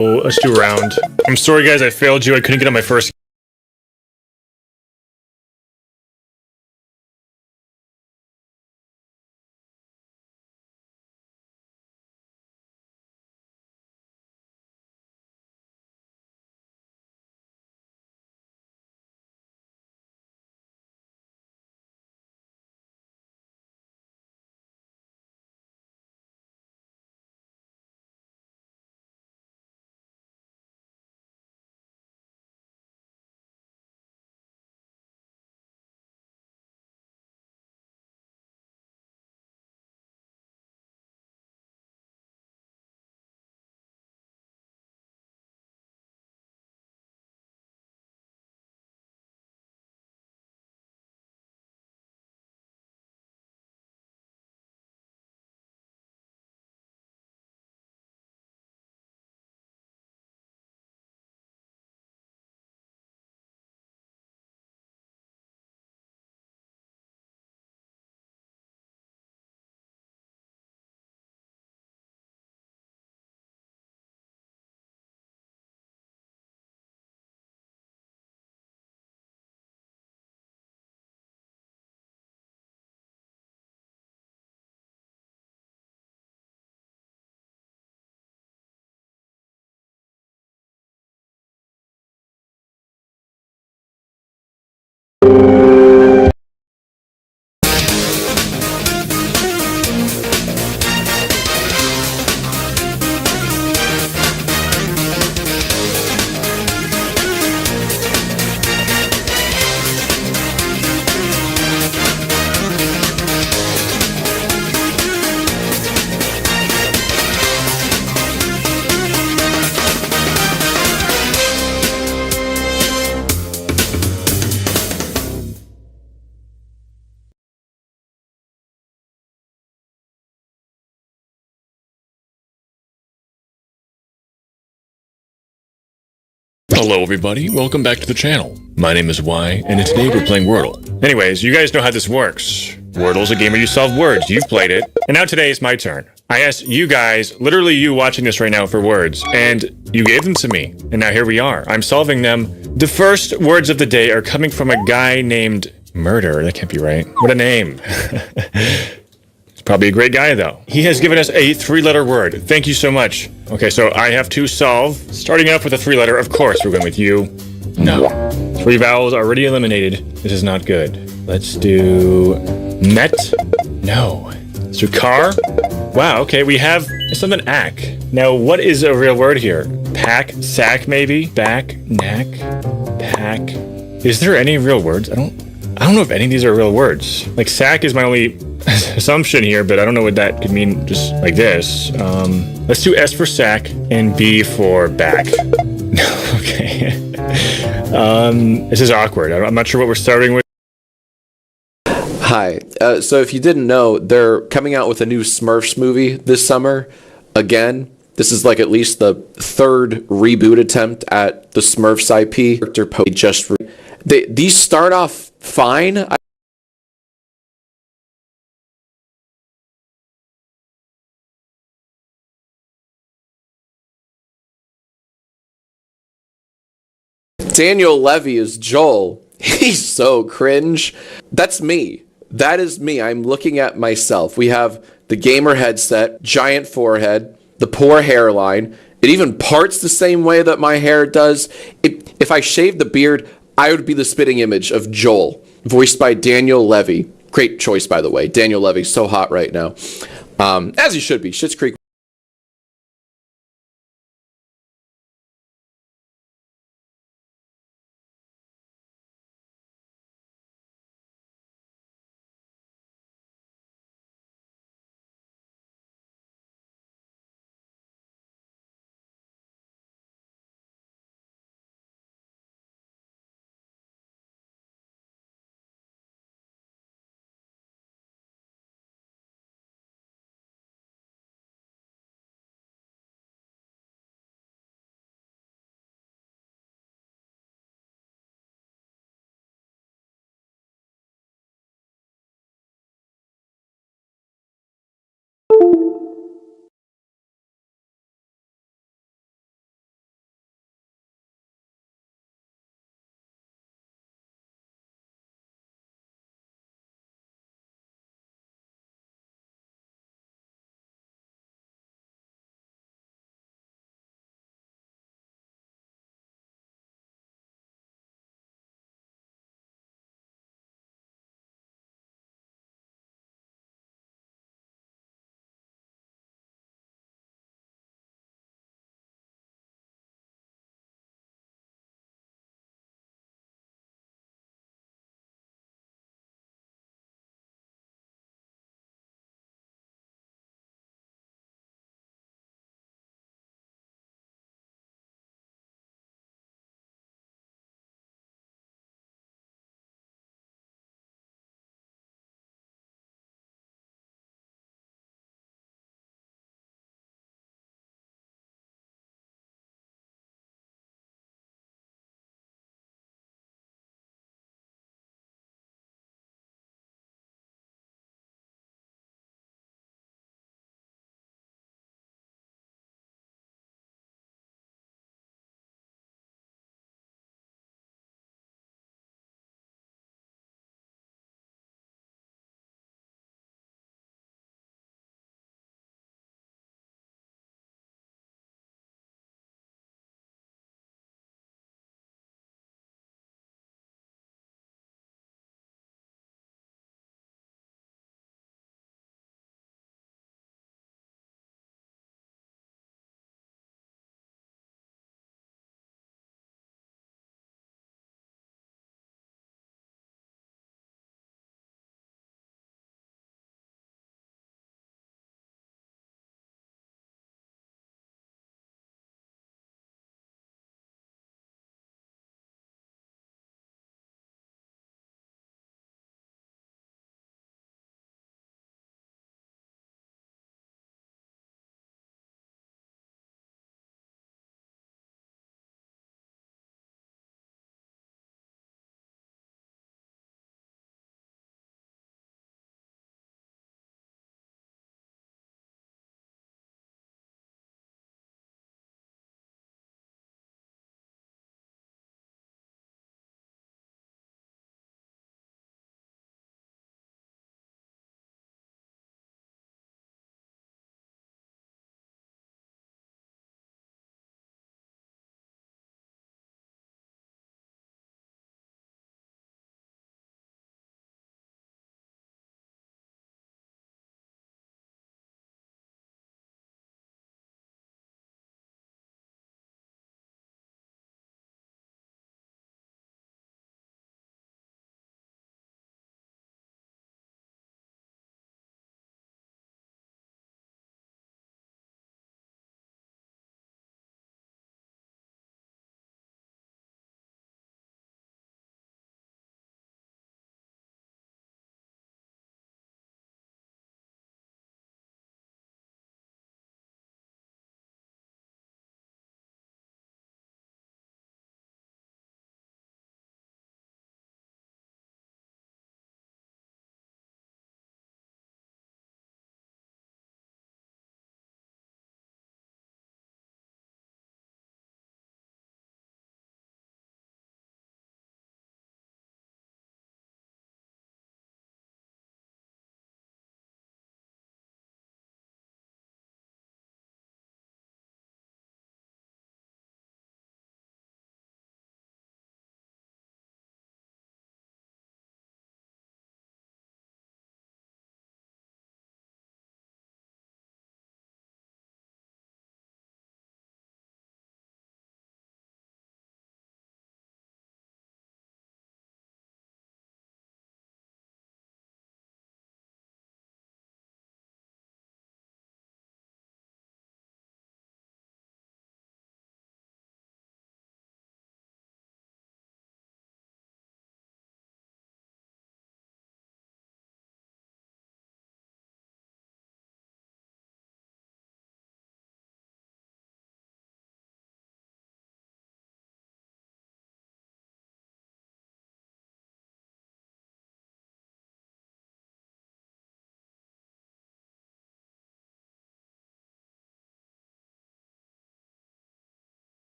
Let's do a round. I'm sorry, guys. I failed you. I couldn't get on my first. Hello everybody, welcome back to the channel. My name is Y, and today we're playing Wordle. Anyways, you guys know how this works. Wordle's a game where you solve words, you've played it. And now today is my turn. I asked you guys, literally you watching this right now, for words, and you gave them to me. And now here we are, I'm solving them. The first words of the day are coming from a guy named Murder. That can't be right. What a name. Probably a great guy, though. He has given us a 3-letter word. Thank you so much. Okay, so I have to solve. Starting off with a 3-letter, of course, we're going with you. No. 3 vowels already eliminated. This is not good. Let's do met. No. Let's do car. Wow, okay, we have something ack. Now, what is a real word here? Pack, sack, maybe? Back, neck, pack. Is there any real words? I don't know if any of these are real words. Like, sack is my only assumption here, but I don't know what that could mean just like this. Let's do S for sack and B for back. Okay. This is awkward. I'm not sure what we're starting with. Hi. So if you didn't know, they're coming out with a new Smurfs movie this summer. Again, this is like at least the 3rd reboot attempt at the Smurfs IP. These start off fine. Daniel Levy is Joel. He's so cringe. That's me. That is me. I'm looking at myself. We have the gamer headset, giant forehead, the poor hairline. It even parts the same way that my hair does. If I shaved the beard, I would be the spitting image of Joel, voiced by Daniel Levy. Great choice, by the way. Daniel Levy, so hot right now. As he should be. Schitt's Creek.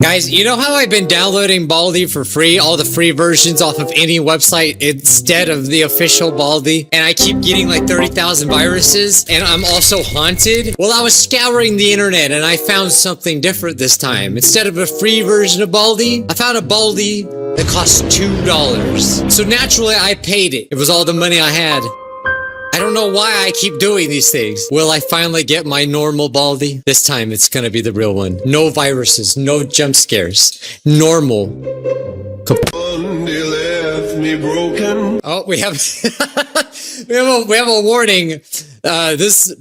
Guys, you know how I've been downloading Baldi for free, all the free versions off of any website instead of the official Baldi, and I keep getting like 30,000 viruses, and I'm also haunted? Well, I was scouring the internet and I found something different this time. Instead of a free version of Baldi, I found a Baldi that cost $2. So naturally, I paid it. It was all the money I had. I don't know why I keep doing these things. Will I finally get my normal Baldi? This time it's gonna be the real one. No viruses, no jump scares. Normal. Oh, we have we have a warning. This is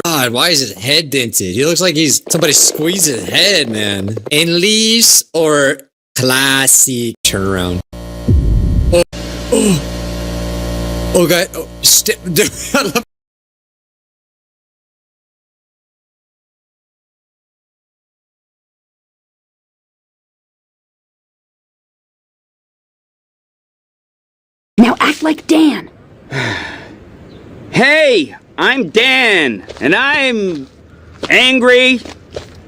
God, why is his head dented? He looks like somebody squeezed his head, man. Enlist or classic turnaround. Oh God! Oh, Now act like Dan. Hey, I'm Dan, and I'm angry,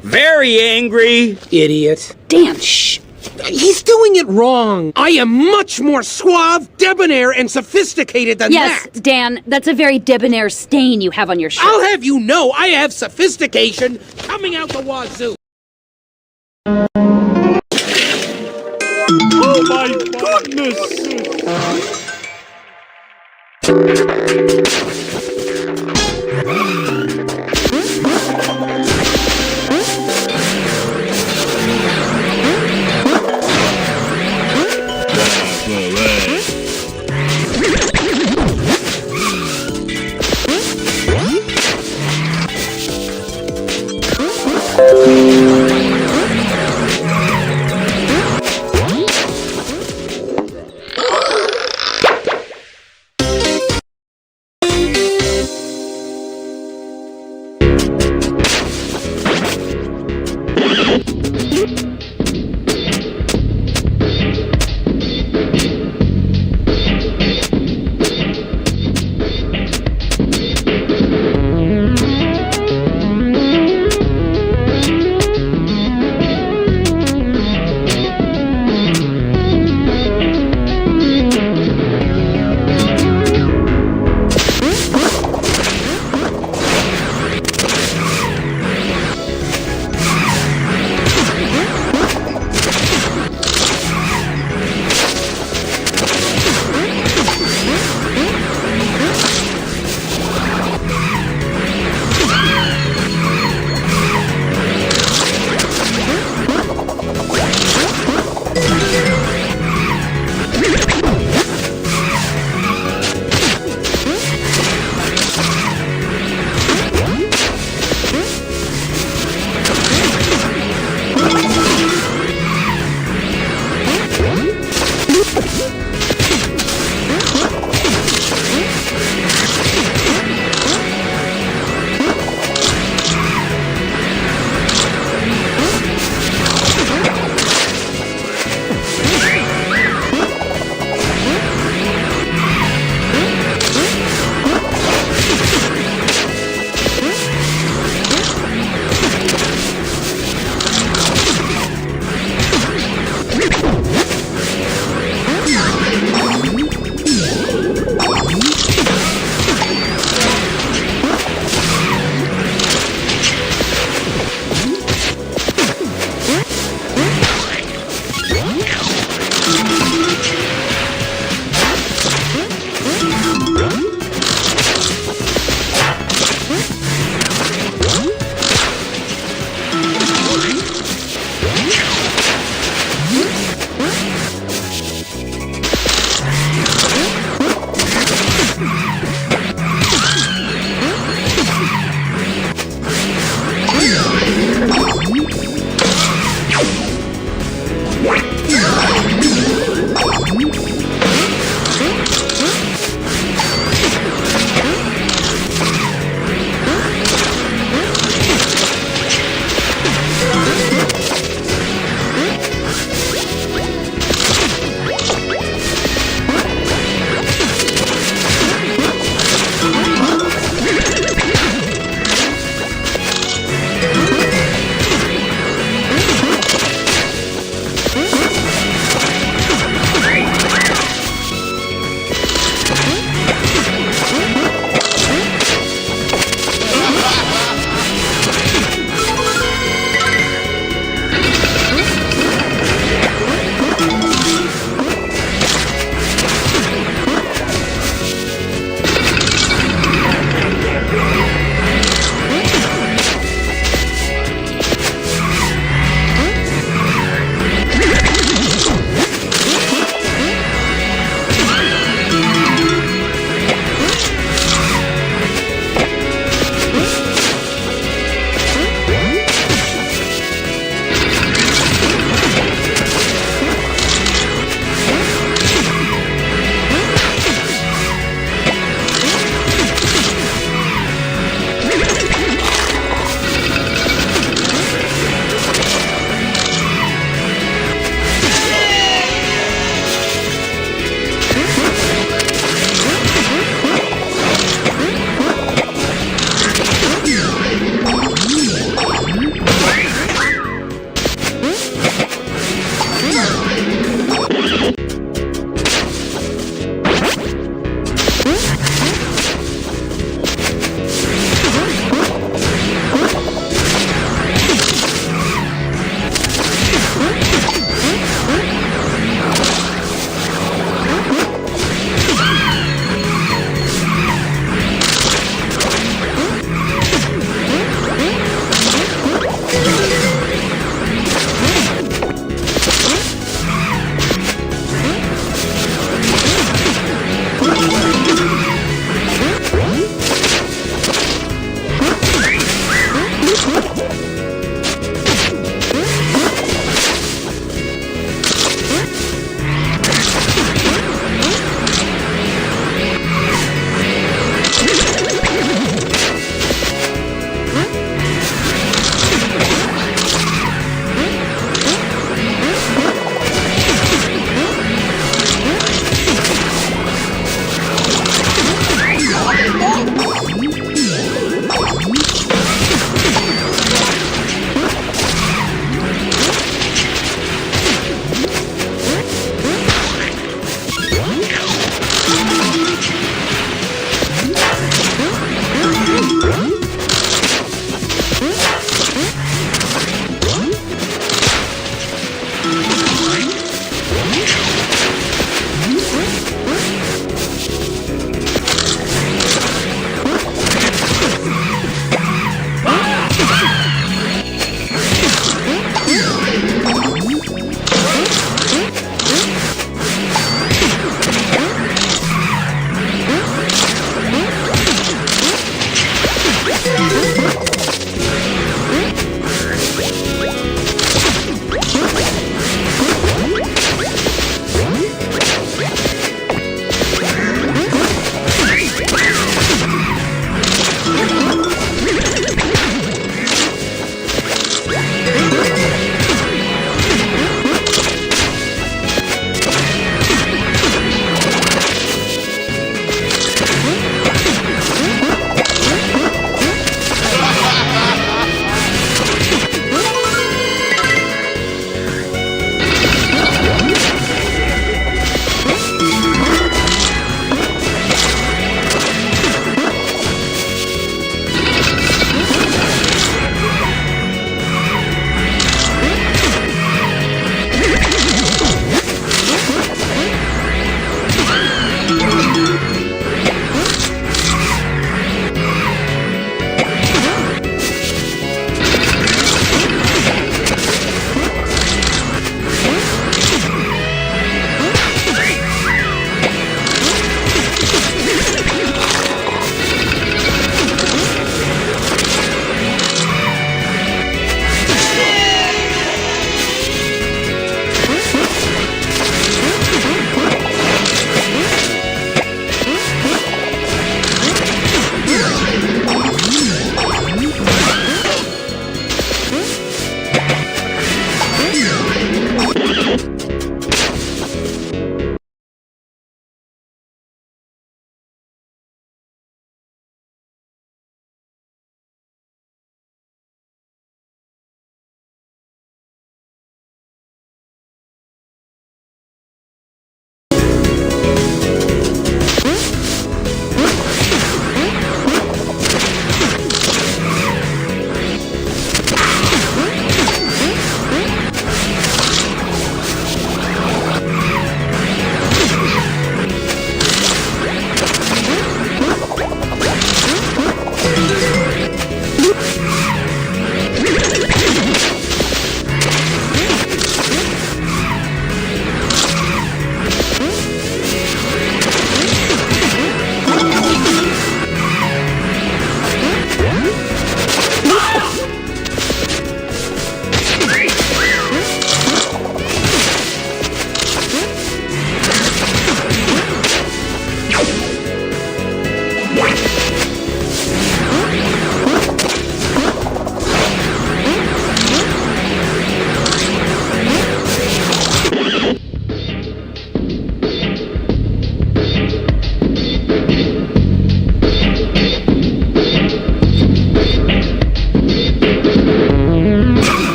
very angry. Idiot. Dan, shh. He's doing it wrong. I am much more suave, debonair, and sophisticated than Yes, that. Dan, that's a very debonair stain you have on your shirt. I'll have you know I have sophistication coming out the wazoo. Oh my goodness!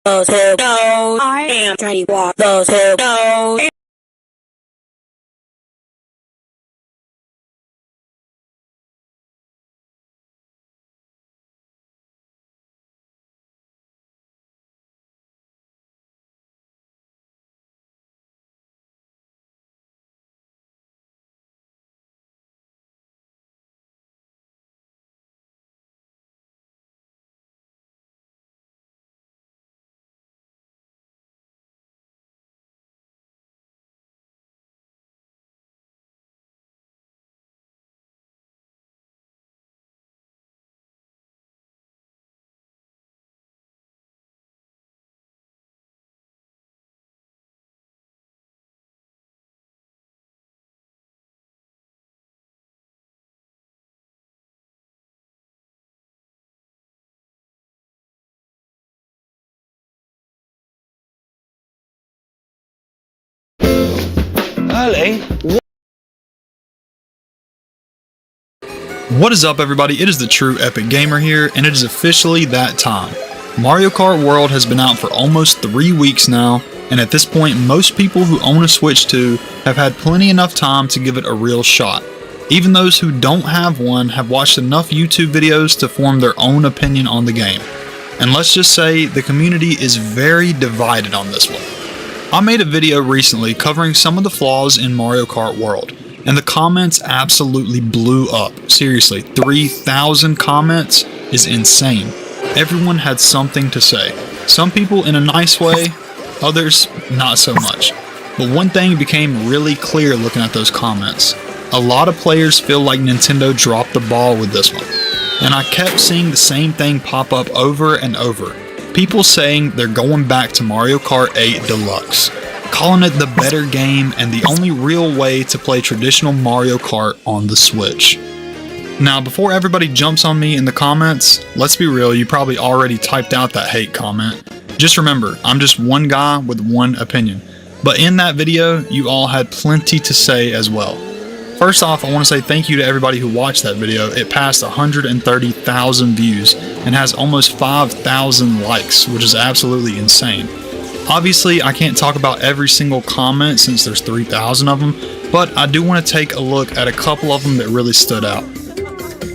Those who know I am trying to walk. Those who know. What is up, everybody? It is the True Epic Gamer here, and it is officially that time. Mario Kart World has been out for almost 3 weeks now, and at this point most people who own a Switch 2 have had plenty enough time to give it a real shot. Even those who don't have one have watched enough YouTube videos to form their own opinion on the game. And let's just say the community is very divided on this one. I made a video recently covering some of the flaws in Mario Kart World, and the comments absolutely blew up. Seriously, 3,000 comments is insane. Everyone had something to say. Some people in a nice way, others not so much. But one thing became really clear looking at those comments. A lot of players feel like Nintendo dropped the ball with this one. And I kept seeing the same thing pop up over and over. People saying they're going back to Mario Kart 8 Deluxe, calling it the better game and the only real way to play traditional Mario Kart on the Switch. Now, before everybody jumps on me in the comments, let's be real, you probably already typed out that hate comment. Just remember, I'm just one guy with one opinion. But in that video, you all had plenty to say as well. First off, I want to say thank you to everybody who watched that video. It passed 130,000 views and has almost 5,000 likes, which is absolutely insane. Obviously, I can't talk about every single comment since there's 3,000 of them, but I do want to take a look at a couple of them that really stood out.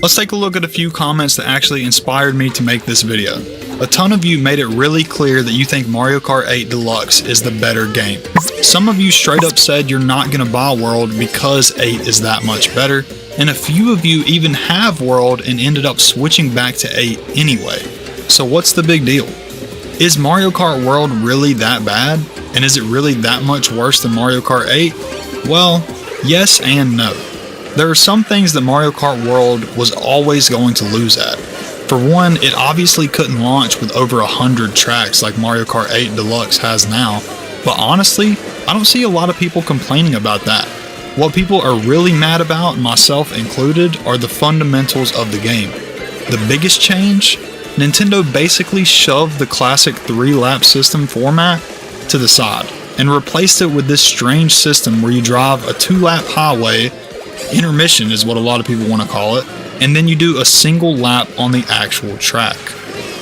Let's take a look at a few comments that actually inspired me to make this video. A ton of you made it really clear that you think Mario Kart 8 Deluxe is the better game. Some of you straight up said you're not going to buy World because 8 is that much better, and a few of you even have World and ended up switching back to 8 anyway. So what's the big deal? Is Mario Kart World really that bad? And is it really that much worse than Mario Kart 8? Well, yes and no. There are some things that Mario Kart World was always going to lose at. For one, it obviously couldn't launch with over 100 tracks like Mario Kart 8 Deluxe has now, but honestly, I don't see a lot of people complaining about that. What people are really mad about, myself included, are the fundamentals of the game. The biggest change? Nintendo basically shoved the classic 3-lap system format to the side and replaced it with this strange system where you drive a 2-lap highway, intermission is what a lot of people want to call it, and then you do a single lap on the actual track.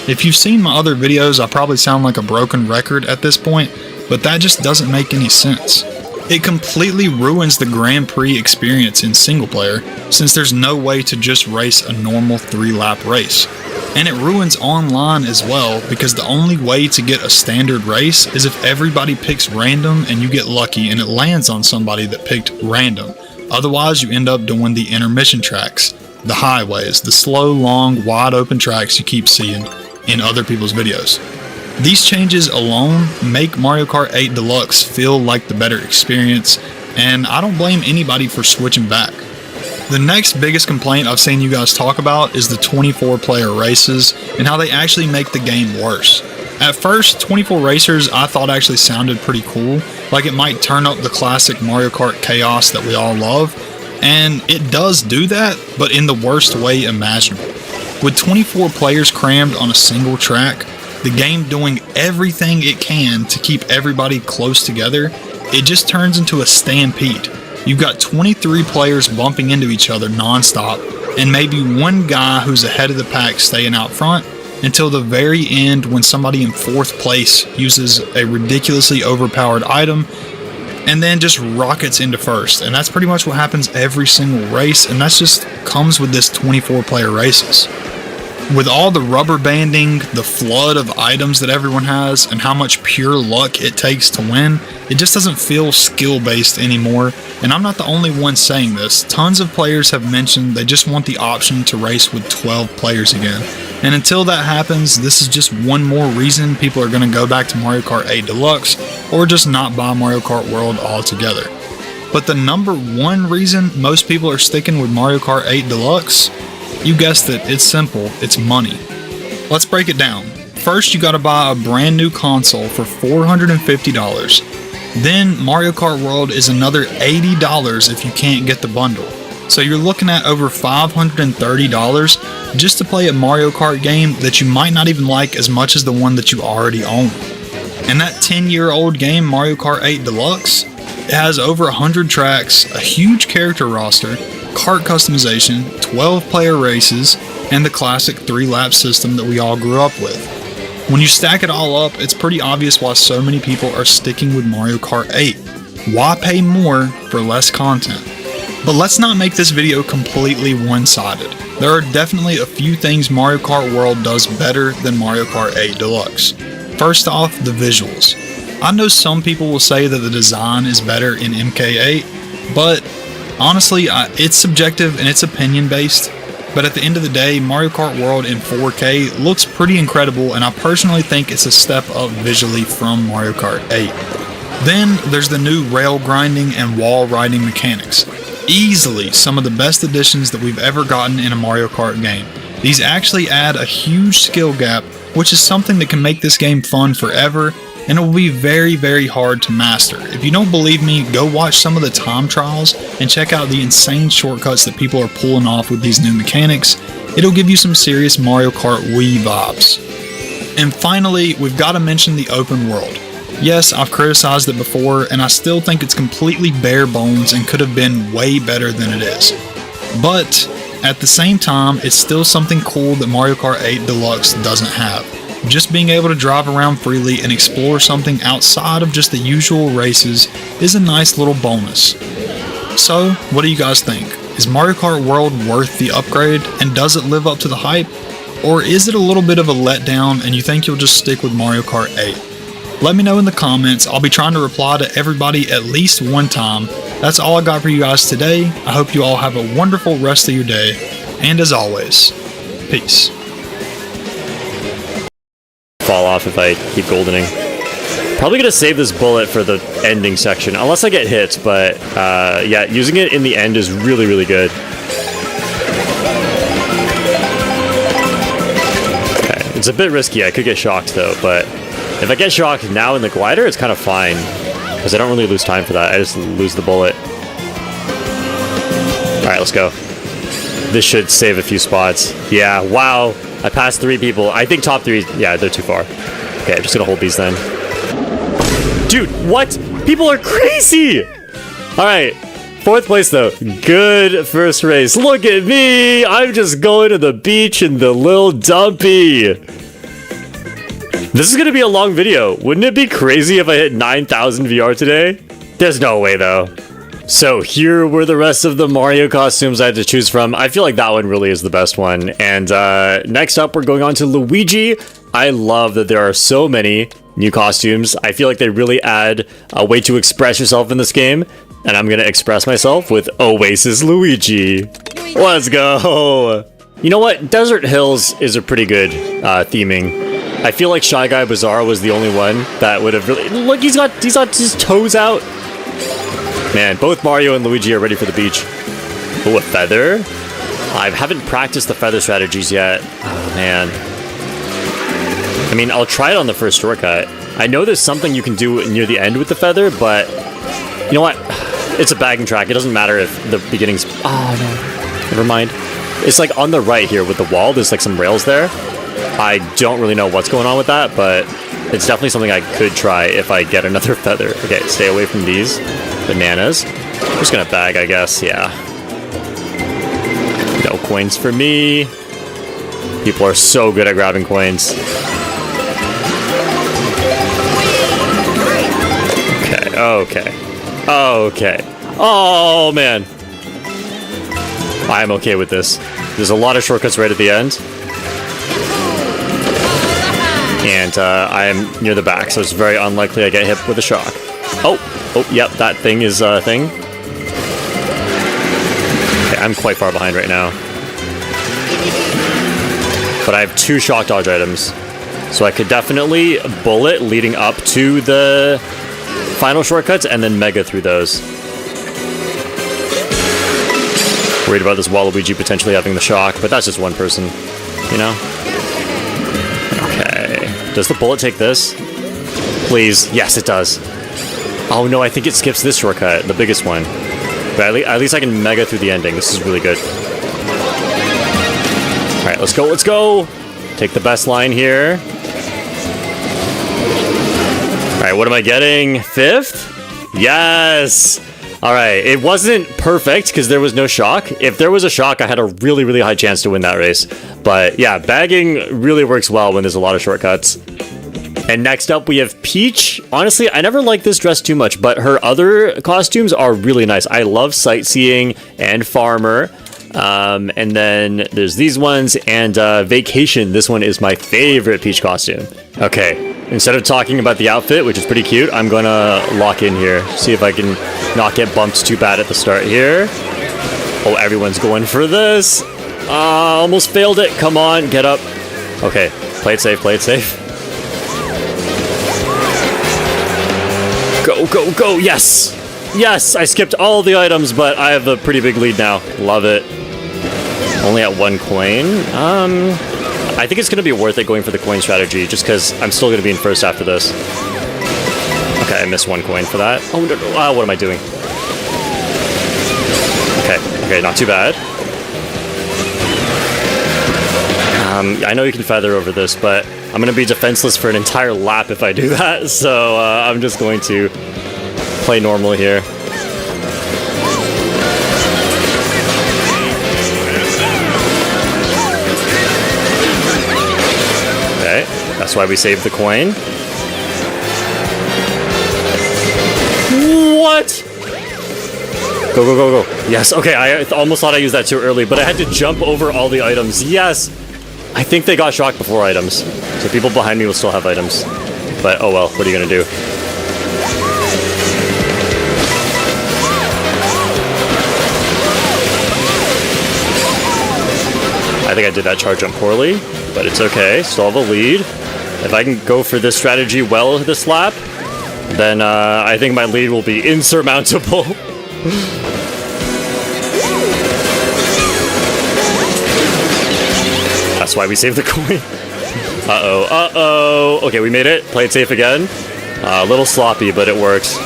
If you've seen my other videos, I probably sound like a broken record at this point, but that just doesn't make any sense. It completely ruins the Grand Prix experience in single player, since there's no way to just race a normal 3-lap race. And it ruins online as well, because the only way to get a standard race is if everybody picks random and you get lucky and it lands on somebody that picked random. Otherwise, you end up doing the intermission tracks, the highways, the slow, long, wide open tracks you keep seeing in other people's videos. These changes alone make Mario Kart 8 Deluxe feel like the better experience, and I don't blame anybody for switching back. The next biggest complaint I've seen you guys talk about is the 24-player races and how they actually make the game worse. At first, 24 racers I thought actually sounded pretty cool, like it might turn up the classic Mario Kart chaos that we all love, and it does do that, but in the worst way imaginable. With 24 players crammed on a single track, the game doing everything it can to keep everybody close together, it just turns into a stampede. You've got 23 players bumping into each other non-stop, and maybe one guy who's ahead of the pack staying out front until the very end when somebody in 4th place uses a ridiculously overpowered item and then just rockets into 1st. And that's pretty much what happens every single race, and that's just comes with this 24-player races. With all the rubber banding, the flood of items that everyone has, and how much pure luck it takes to win, it just doesn't feel skill-based anymore, and I'm not the only one saying this. Tons of players have mentioned they just want the option to race with 12 players again, and until that happens, this is just one more reason people are going to go back to Mario Kart 8 Deluxe, or just not buy Mario Kart World altogether. But the number one reason most people are sticking with Mario Kart 8 Deluxe, you guessed it, it's simple, it's money. Let's break it down. First, you gotta buy a brand new console for $450. Then Mario Kart World is another $80 if you can't get the bundle. So you're looking at over $530 just to play a Mario Kart game that you might not even like as much as the one that you already own. And that 10-year-old game, Mario Kart 8 Deluxe, it has over 100 tracks, a huge character roster, kart customization, 12-player races, and the classic 3-lap system that we all grew up with. When you stack it all up, it's pretty obvious why so many people are sticking with Mario Kart 8. Why pay more for less content? But let's not make this video completely one-sided. There are definitely a few things Mario Kart World does better than Mario Kart 8 Deluxe. First off, the visuals. I know some people will say that the design is better in MK8, but honestly, it's subjective and it's opinion based, but at the end of the day, Mario Kart World in 4K looks pretty incredible, and I personally think it's a step up visually from Mario Kart 8. Then there's the new rail grinding and wall riding mechanics. Easily some of the best additions that we've ever gotten in a Mario Kart game. These actually add a huge skill gap, which is something that can make this game fun forever, and it will be very, very hard to master. If you don't believe me, go watch some of the time trials and check out the insane shortcuts that people are pulling off with these new mechanics. It'll give you some serious Mario Kart Wii vibes. And finally, we've got to mention the open world. Yes, I've criticized it before, and I still think it's completely bare bones and could have been way better than it is. But at the same time, it's still something cool that Mario Kart 8 Deluxe doesn't have. Just being able to drive around freely and explore something outside of just the usual races is a nice little bonus. So, what do you guys think? Is Mario Kart World worth the upgrade, and does it live up to the hype? Or is it a little bit of a letdown and you think you'll just stick with Mario Kart 8? Let me know in the comments. I'll be trying to reply to everybody at least one time. That's all I got for you guys today. I hope you all have a wonderful rest of your day. And as always, peace. Fall off if I keep goldening. Probably gonna save this bullet for the ending section, unless I get hit, but yeah, using it in the end is really, really good. Okay, it's a bit risky. I could get shocked though, but if I get shocked now in the glider, it's kind of fine, because I don't really lose time for that. I just lose the bullet. Alright, let's go. This should save a few spots. Yeah, wow. I passed 3 people. I think top 3, yeah, they're too far. Okay, I'm just gonna hold these then. Dude, what? People are crazy! Alright, 4th place though. Good first race. Look at me! I'm just going to the beach in the Lil Dumpy. This is gonna be a long video. Wouldn't it be crazy if I hit 9,000 VR today? There's no way, though. So here were the rest of the Mario costumes I had to choose from. I feel like that one really is the best one. And next up, we're going on to Luigi. I love that there are so many new costumes. I feel like they really add a way to express yourself in this game. And I'm going to express myself with Oasis Luigi. Let's go. You know what? Desert Hills is a pretty good theming. I feel like Shy Guy Bazaar was the only one that would have really... Look, he's got his toes out. Man, both Mario and Luigi are ready for the beach. Oh, a feather? I haven't practiced the feather strategies yet. Oh, man. I mean, I'll try it on the first shortcut. I know there's something you can do near the end with the feather, but... You know what? It's a bagging track. It doesn't matter if the beginning's... Oh, no. Never mind. It's like on the right here with the wall. There's like some rails there. I don't really know what's going on with that, but it's definitely something I could try if I get another feather. Okay, stay away from these. Bananas. I'm just gonna bag, I guess. Yeah. No coins for me. People are so good at grabbing coins. Okay. Oh, man. I'm okay with this. There's a lot of shortcuts right at the end. And I am near the back, so it's very unlikely I get hit with a shock. Oh, yep, that thing is a thing. Okay, I'm quite far behind right now. But I have 2 shock dodge items. So I could definitely bullet leading up to the final shortcuts and then mega through those. Worried about this Waluigi potentially having the shock, but that's just one person, you know? Okay. Does the bullet take this? Please. Yes, it does. Oh no, I think it skips this shortcut, the biggest one. But at least I can mega through the ending. This is really good. Alright, let's go. Take the best line here. Alright, what am I getting? 5th? Yes! Alright, it wasn't perfect because there was no shock. If there was a shock, I had a really, really high chance to win that race. But yeah, bagging really works well when there's a lot of shortcuts. And next up, we have Peach. Honestly, I never liked this dress too much, but her other costumes are really nice. I love Sightseeing and Farmer. And then there's these ones and Vacation. This one is my favorite Peach costume. Okay, instead of talking about the outfit, which is pretty cute, I'm gonna lock in here. See if I can not get bumped too bad at the start here. Oh, everyone's going for this. Almost failed it. Come on, get up. Okay, play it safe. Go, yes! Yes, I skipped all the items, but I have a pretty big lead now. Love it. Only at 1 coin. I think it's going to be worth it going for the coin strategy, just because I'm still going to be in first after this. Okay, I missed 1 coin for that. Oh, no, what am I doing? Okay, not too bad. I know you can feather over this, but I'm going to be defenseless for an entire lap if I do that, so I'm just going to play normal here. Okay, that's why we saved the coin. What? Go. Yes, okay, I almost thought I used that too early, but I had to jump over all the items. Yes! I think they got shocked before items, so people behind me will still have items. But oh well, what are you gonna do? I think I did that charge jump poorly, but it's okay. Still have a lead. If I can go for this strategy well this lap, then I think my lead will be insurmountable. That's why we saved the coin. Uh-oh. Okay, we made it. Play it safe again. A little sloppy, but it works.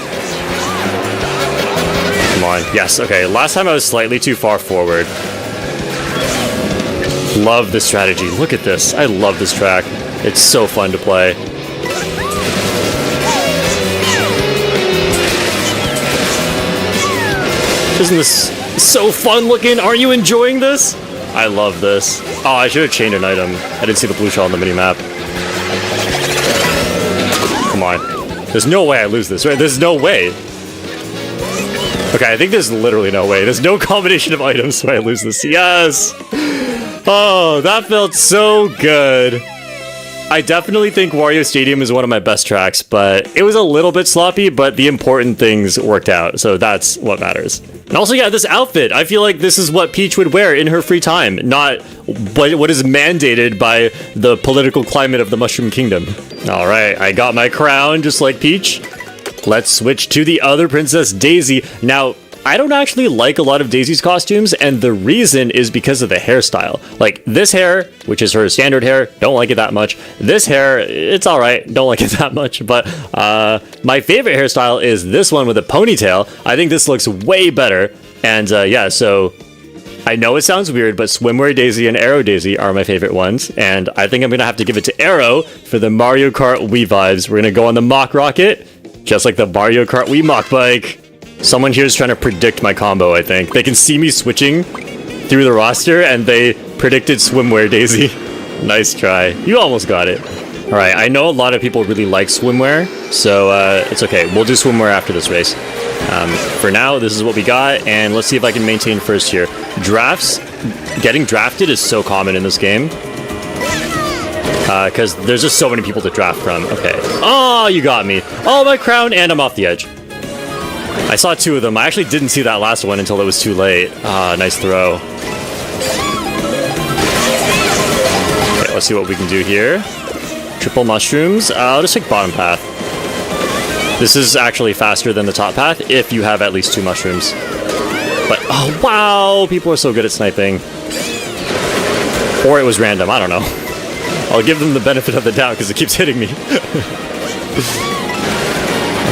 Come on. Yes, okay. Last time I was slightly too far forward. Love this strategy. Look at this. I love this track. It's so fun to play. Isn't this so fun looking? Aren't you enjoying this? I love this. Oh, I should have chained an item. I didn't see the blue shell on the mini-map. Come on. There's no way I lose this, right? There's no way. Okay, I think there's literally no way. There's no combination of items where I lose this. Yes! Oh, that felt so good. I definitely think Wario Stadium is one of my best tracks, but it was a little bit sloppy, but the important things worked out, so that's what matters. And also, yeah, this outfit. I feel like this is what Peach would wear in her free time, not what is mandated by the political climate of the Mushroom Kingdom. All right, I got my crown just like Peach. Let's switch to the other princess, Daisy. Now, I don't actually like a lot of Daisy's costumes, and the reason is because of the hairstyle. Like, this hair, which is her standard hair, don't like it that much. This hair, it's alright, don't like it that much. But my favorite hairstyle is this one with a ponytail. I think this looks way better. And yeah, so I know it sounds weird, but Swimwear Daisy and Arrow Daisy are my favorite ones. And I think I'm going to have to give it to Arrow for the Mario Kart Wii vibes. We're going to go on the Mock Rocket, just like the Mario Kart Wii Mock Bike. Someone here is trying to predict my combo, I think. They can see me switching through the roster, and they predicted Swimwear Daisy. Nice try. You almost got it. All right, I know a lot of people really like swimwear, so it's okay. We'll do swimwear after this race. For now, this is what we got, and let's see if I can maintain first here. Drafts, getting drafted is so common in this game. Because there's just so many people to draft from. Okay. Oh, you got me. Oh, my crown, and I'm off the edge. I saw two of them. I actually didn't see that last one until it was too late. Ah, nice throw. Okay, let's see what we can do here. Triple mushrooms. I'll just take bottom path. This is actually faster than the top path if you have at least 2 mushrooms. But, oh, wow! People are so good at sniping. Or it was random. I don't know. I'll give them the benefit of the doubt because it keeps hitting me.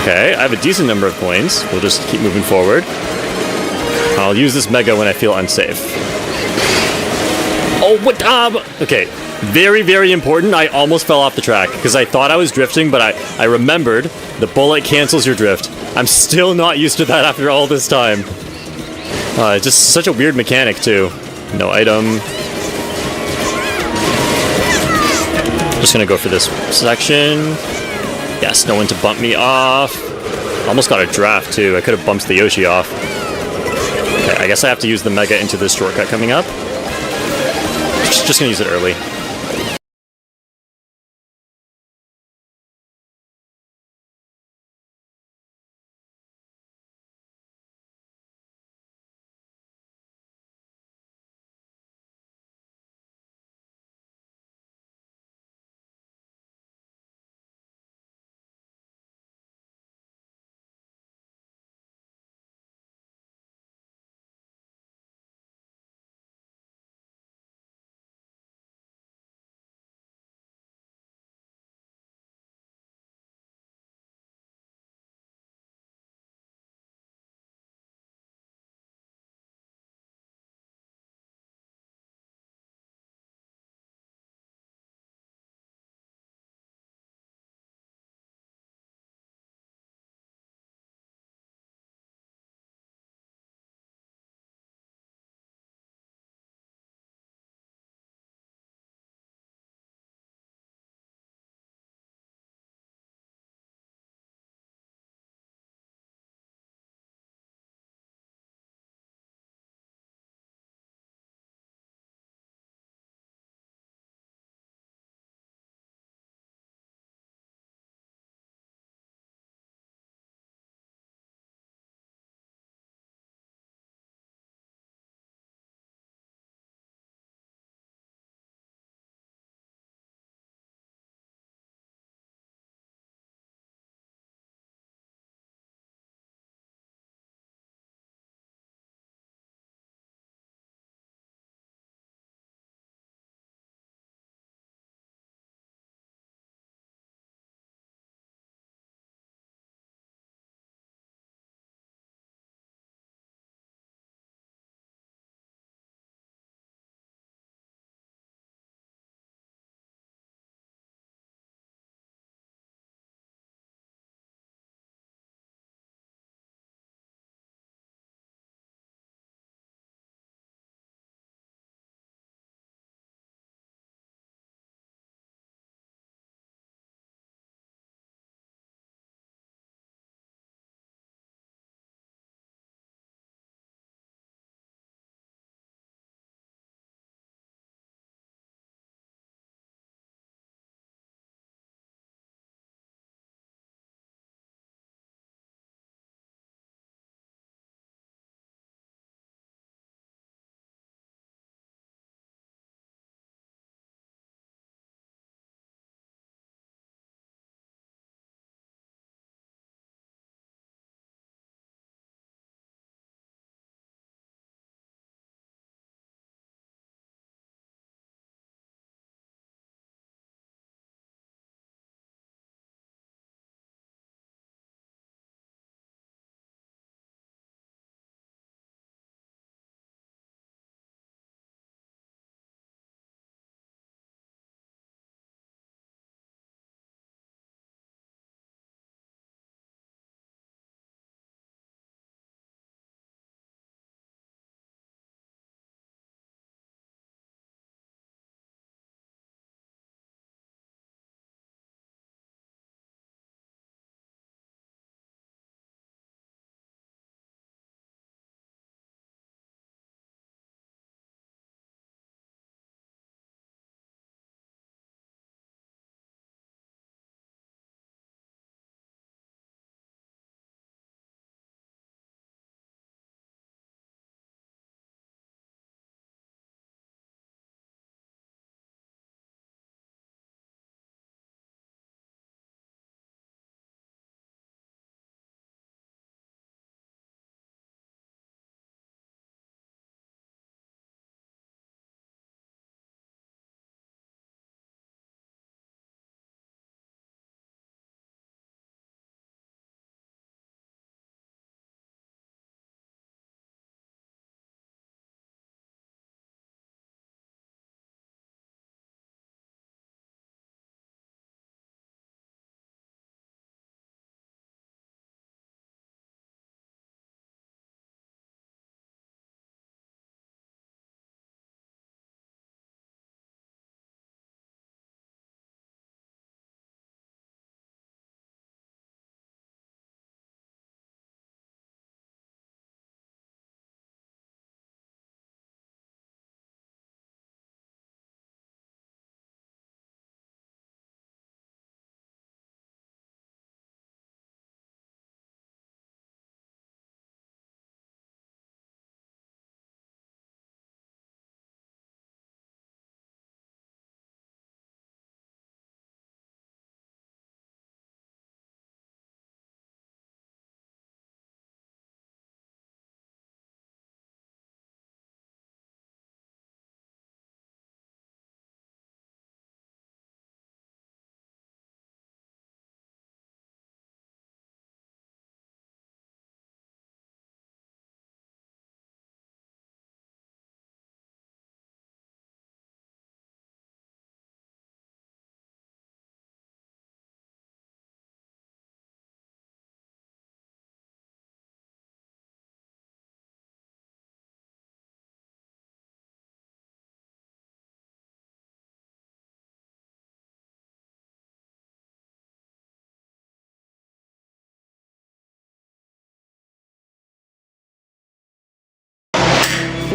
Okay, I have a decent number of coins. We'll just keep moving forward. I'll use this Mega when I feel unsafe. Oh, what? Okay, very, very important. I almost fell off the track because I thought I was drifting, but I remembered the bullet cancels your drift. I'm still not used to that after all this time. It's just such a weird mechanic, too. No item. Just gonna go for this section. Yes, no one to bump me off. Almost got a draft, too. I could have bumped the Yoshi off. Okay, I guess I have to use the Mega into this shortcut coming up. Just gonna use it early.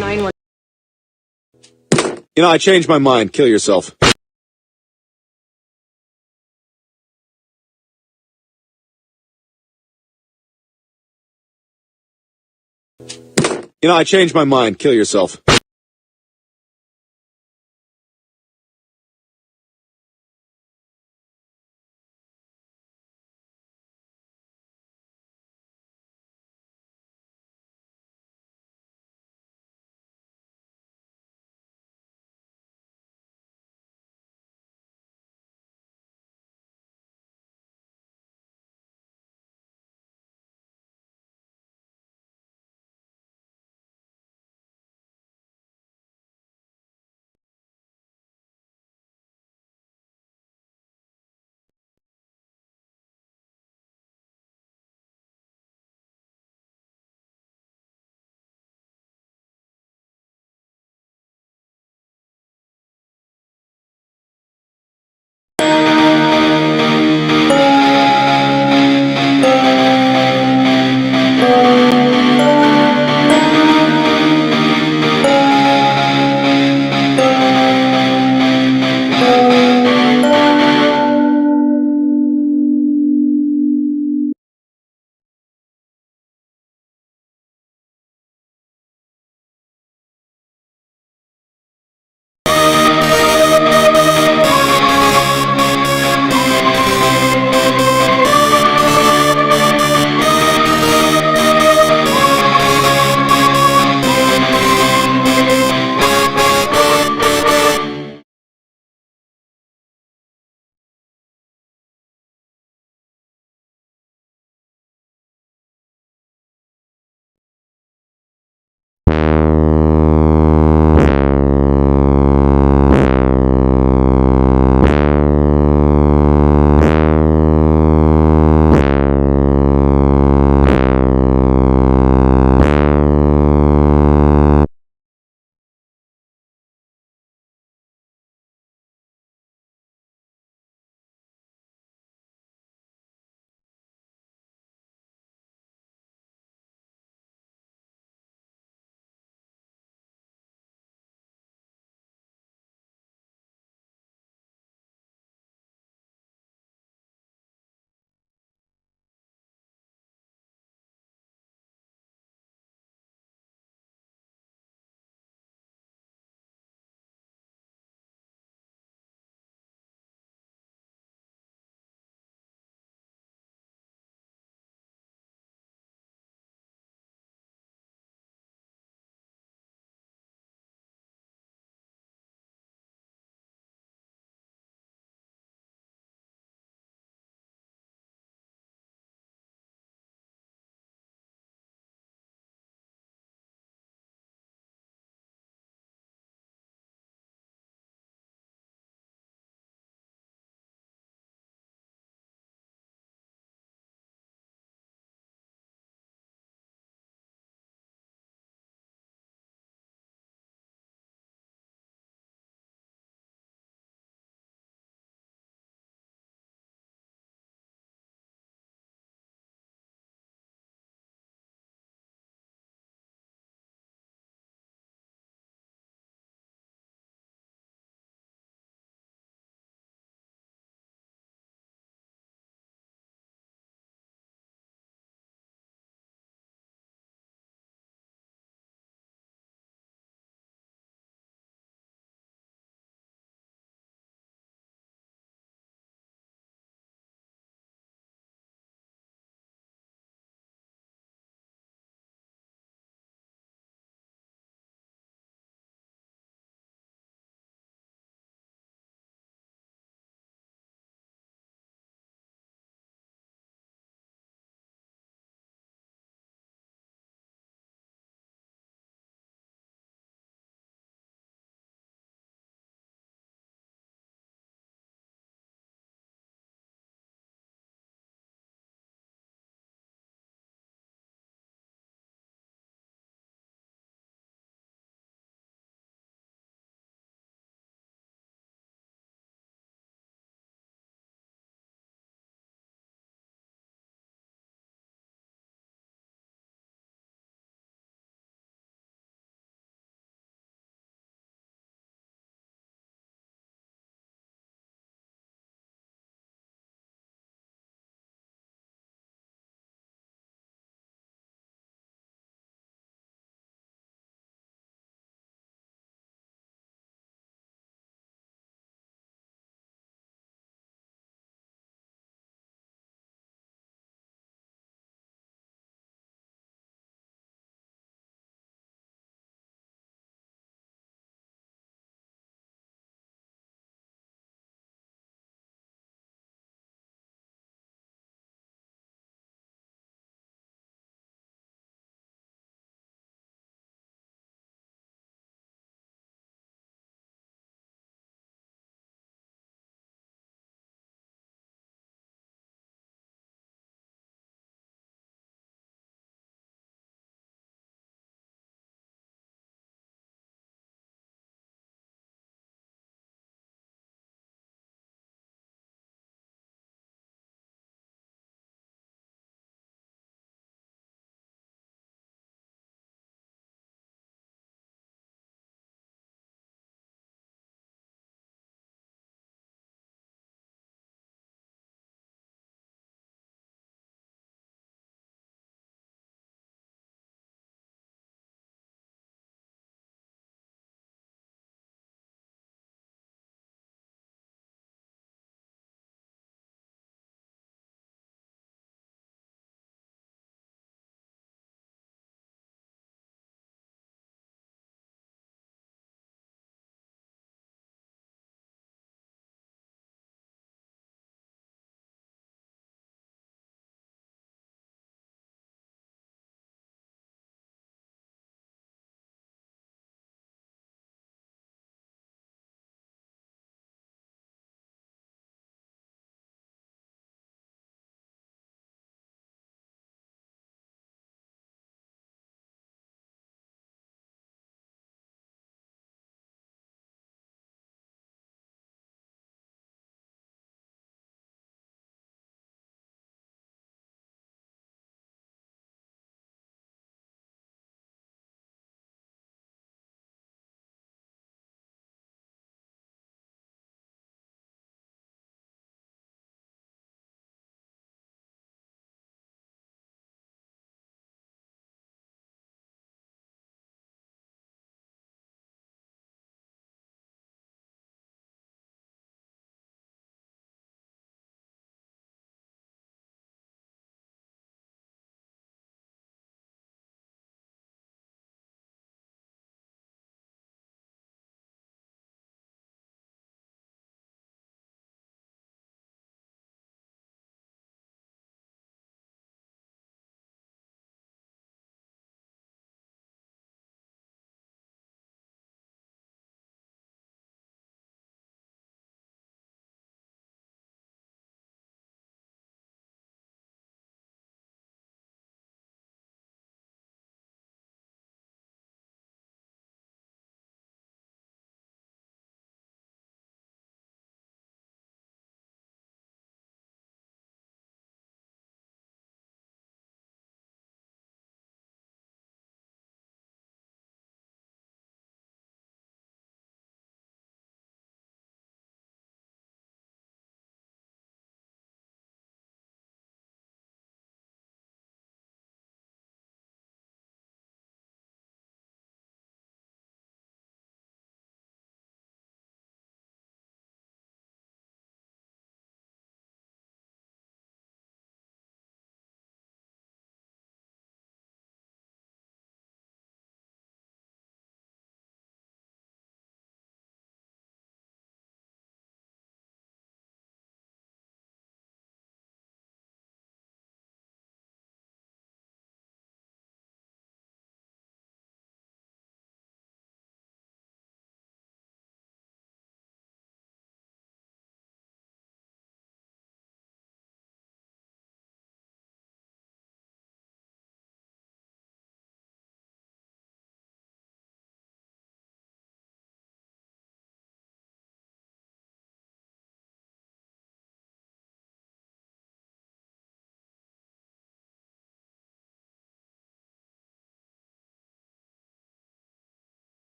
911. You know, I changed my mind. Kill yourself. You know, I changed my mind. Kill yourself.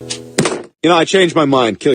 You know, I changed my mind. Kill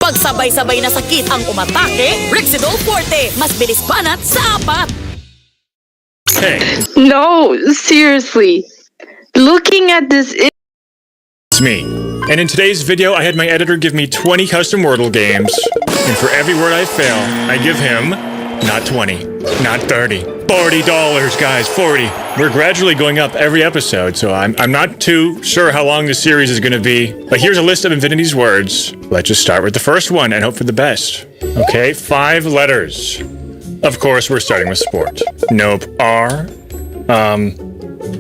Pag sabay-sabay na sakit ang umatake, Rexidol Forte, mas bilis banat sa apat. Hey, No, seriously. Looking at this, it's me. And in today's video, I had my editor give me 20 custom Wordle games. And for every word I fail, I give him not 20, not 30, $40, guys, 40. We're gradually going up every episode, so I'm not too sure how long this series is going to be. But here's a list of Infinity's words. Let's just start with the first one and hope for the best. Okay, 5 letters. Of course, we're starting with sport. Nope. R.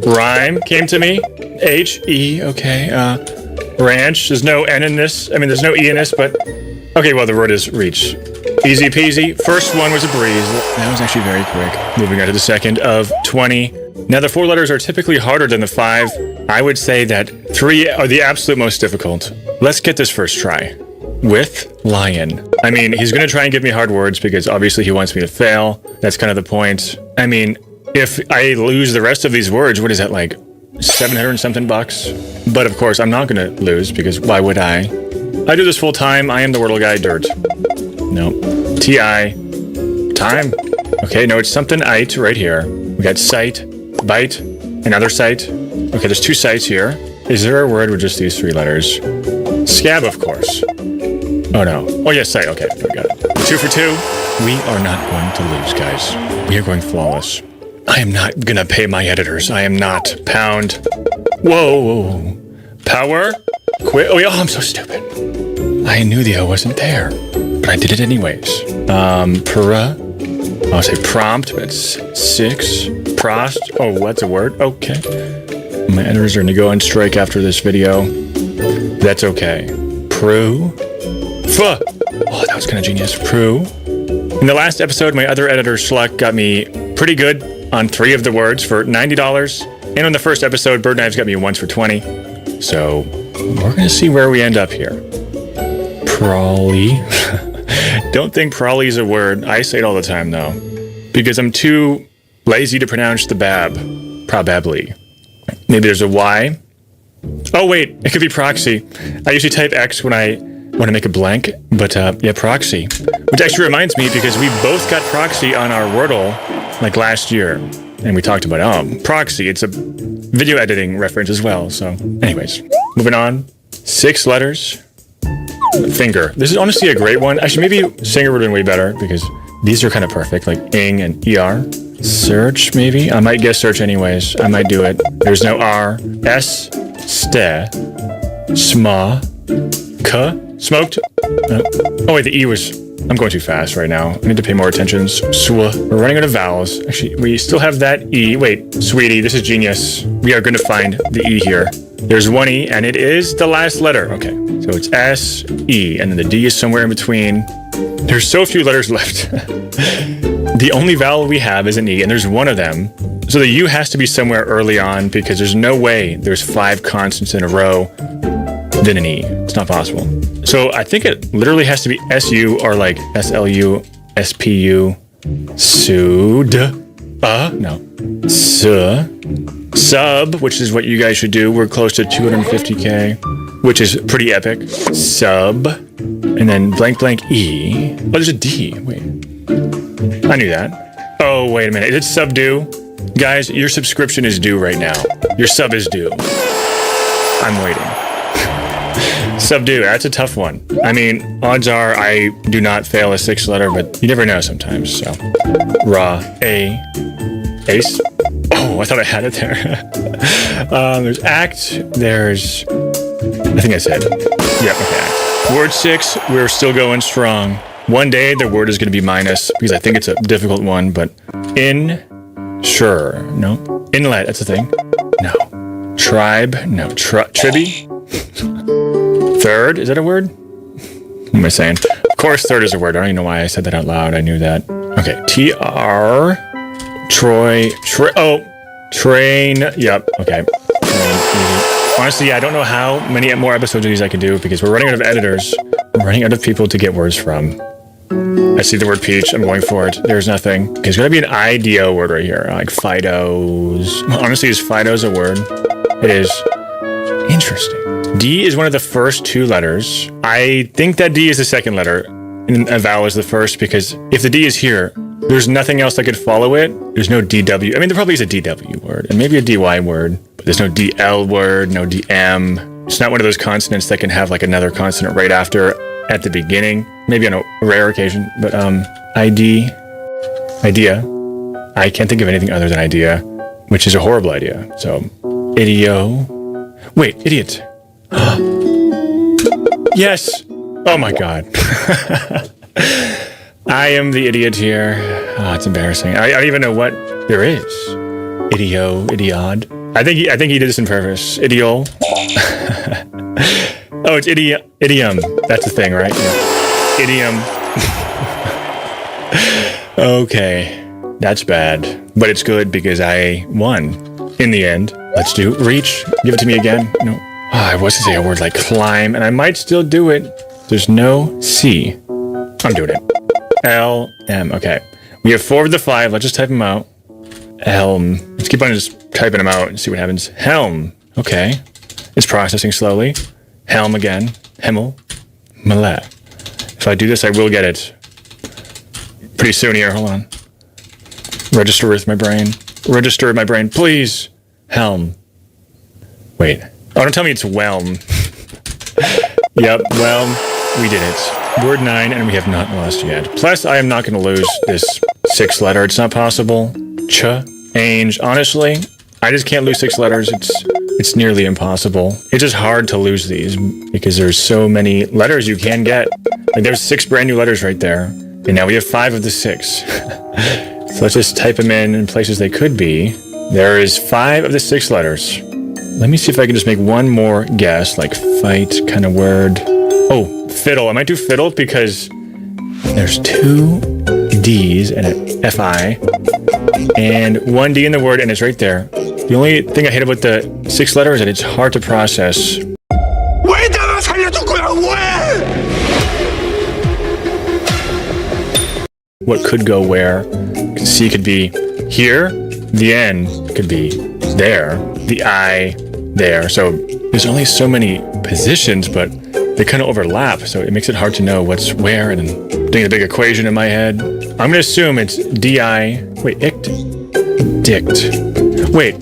Rhyme came to me. H-E, okay. Ranch. There's no N in this. I mean, there's no E in this, but... Okay, well, the word is reach. Easy peasy. First one was a breeze. That was actually very quick. Moving on to the second of 20. Now, the 4 letters are typically harder than the 5. I would say that 3 are the absolute most difficult. Let's get this first try. With lion. I mean, he's going to try and give me hard words because obviously he wants me to fail. That's kind of the point. I mean, if I lose the rest of these words, what is that, like 700 and something bucks? But of course, I'm not going to lose because why would I? I do this full time. I am the Wordle guy. Dirt. Nope. T-I. Time. Okay, no, it's something ite right here. We got sight, bite, another sight. Okay, there's 2 sights here. Is there a word with just these 3 letters? Scab, of course. Oh no. Oh yes, sight. Okay, I got it. 2 for 2. We are not going to lose, guys. We are going flawless. I am not gonna pay my editors. I am not. Pound. Whoa. Power. Quit. Oh, I'm so stupid. I knew the O wasn't there, but I did it anyways. I'll say prompt, but it's 6. Prost. Oh, that's a word. Okay. My editors are gonna go on strike after this video. That's okay. Prue. Fuh. Oh, that was kind of genius. Prue. In the last episode, my other editor, Schluck, got me pretty good on 3 of the words for $90. And on the first episode, Bird Knives got me once for 20. So we're gonna see where we end up here. Probably. Don't think probably is a word. I say it all the time though, because I'm too lazy to pronounce the bab. Probably. Maybe there's a Y. Oh wait, it could be proxy. I usually type X when I want to make a blank, but yeah, proxy. Which actually reminds me, because we both got proxy on our Wordle like last year, and we talked about proxy. It's a video editing reference as well. So, anyways, moving on. 6 letters. Finger. This is honestly a great one. Actually, maybe singer would have been way better because these are kind of perfect, like ing and er. Search, maybe? I might guess search anyways. I might do it. There's no R. S. Ste. Sma. K. Smoked. Oh wait, the E was... I'm going too fast right now. I need to pay more attention. Sw. We're running out of vowels. Actually, we still have that E. Wait, sweetie, this is genius. We are going to find the E here. There's 1 E, and it is the last letter. Okay, so it's S, E, and then the D is somewhere in between. There's so few letters left. The only vowel we have is an E, and there's 1 of them. So the U has to be somewhere early on, because there's no way there's 5 consonants in a row, then an E. It's not possible. So I think it literally has to be SU or like SLU, SPU, Sud, no, Sub, which is what you guys should do. We're close to 250K, which is pretty epic. Sub, and then blank blank E. Oh, there's a D. Wait, I knew that. Oh, wait a minute. Is it subdue? Guys, your subscription is due right now. Your sub is due. I'm waiting. Subdue, that's a tough one. I mean, odds are I do not fail a 6th letter, but you never know sometimes, so. Ra, A, Ace. Oh, I thought I had it there. There's act, there's... I think I said. Yeah, okay, act. Word 6, we're still going strong. One day, the word is going to be minus, because I think it's a difficult one, but sure, no. Inlet, that's a thing. No. Tribe, no. Tribby? 3rd, is that a word? What am I saying? Of course, 3rd is a word. I don't even know why I said that out loud. I knew that. Okay, TR, Troy, train. Yep. Okay. Train, honestly, yeah, I don't know how many more episodes of these I can do because we're running out of editors. We're running out of people to get words from. I see the word peach. I'm going for it. There's nothing. Okay, there's gonna be an IDO word right here, like Fidos. Honestly, is Fidos a word? It is. Interesting. D is one of the first two letters. I think that D is the second letter and a vowel is the first, because if the D is here, there's nothing else that could follow it. There's no DW. I mean, there probably is a DW word and maybe a DY word, but there's no DL word, no DM. It's not one of those consonants that can have like another consonant right after at the beginning. Maybe on a rare occasion, but idea. I can't think of anything other than idea, which is a horrible idea. So, wait, idiot. Yes. Oh my God. I am the idiot here. Oh, it's embarrassing. I don't even know what there is. Idiod. I think he did this on purpose. Idiol. Oh, it's idiom. That's the thing, right? Yeah. Idiom. Okay. That's bad. But it's good because I won in the end. Let's do reach. Give it to me again. No. Oh, I was to say a word like climb, and I might still do it. There's no C. I'm doing it. L-M. Okay. We have 4 of the 5. Let's just type them out. Helm. Let's keep on just typing them out and see what happens. Helm. Okay. It's processing slowly. Helm again. Himmel. Malé. If I do this, I will get it pretty soon here. Hold on. Register with my brain. Register with my brain, please. Helm. Wait. Oh, don't tell me it's whelm. Yep, whelm. We did it. Word 9, and we have not lost yet. Plus, I am not going to lose this 6th letter. It's not possible. Ch, ainge. Honestly, I just can't lose 6 letters. It's nearly impossible. It's just hard to lose these because there's so many letters you can get. Like there's 6 brand new letters right there, and now we have 5 of the 6. So let's just type them in places they could be. There is 5 of the 6 letters. Let me see if I can just make one more guess, like fight kind of word. Oh, fiddle. I might do fiddle because there's 2 D's and an F-I and 1 D in the word, and it's right there. The only thing I hate about the 6th letter is that it's hard to process. What could go where? C could be here. The N could be there. The I there. So there's only so many positions, but they kind of overlap. So it makes it hard to know what's where. And then doing a big equation in my head. I'm going to assume it's D-I. Wait, dict. Wait.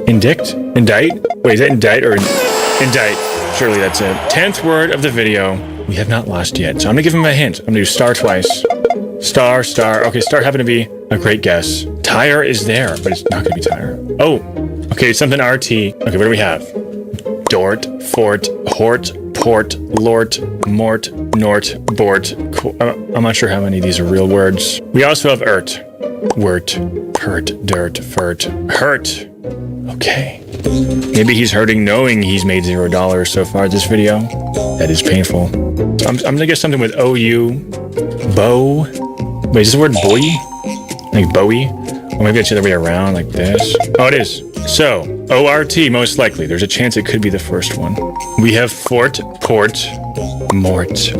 Indict? Indict? Wait, is that indict or indict? Surely that's it. 10th word of the video. We have not lost yet. So I'm going to give him a hint. I'm going to do star twice. Star. Okay, star happened to be a great guess. Tire is there, but it's not going to be tire. Oh, okay, it's something RT. Okay, what do we have? Dort, fort, hort, port, lort, mort, nort, bort. I'm not sure how many of these are real words. We also have wort, hurt, dirt, furt, hurt. Okay. Maybe he's hurting knowing he's made $0 so far this video. That is painful. I'm gonna guess something with O-U. Bow. Wait, is this the word boy? Like Bowie? Or maybe it's the other way around, like this. Oh, it is. So, O-R-T, most likely. There's a chance it could be the first one. We have fort, port, mort.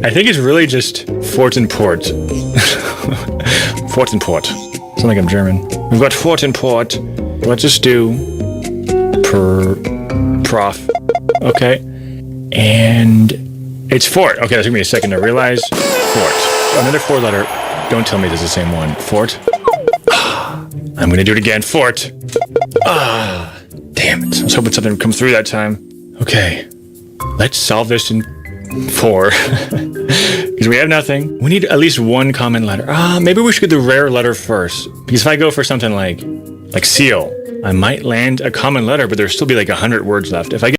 I think it's really just fort and port. Fort and port. Sound like I'm German. We've got fort and port. Let's just do prof. Okay. And it's fort. Okay, that took me a second to realize. Fort. So another 4 letter. Don't tell me this is the same one. Fort. I'm gonna do it again. Fort. Damn it. I was hoping something would come through that time. Okay. Let's solve this in 4. Because we have nothing. We need at least 1 common letter. Maybe we should get the rare letter first. Because if I go for something like seal, I might land a common letter, but there'll still be like 100 words left. If I get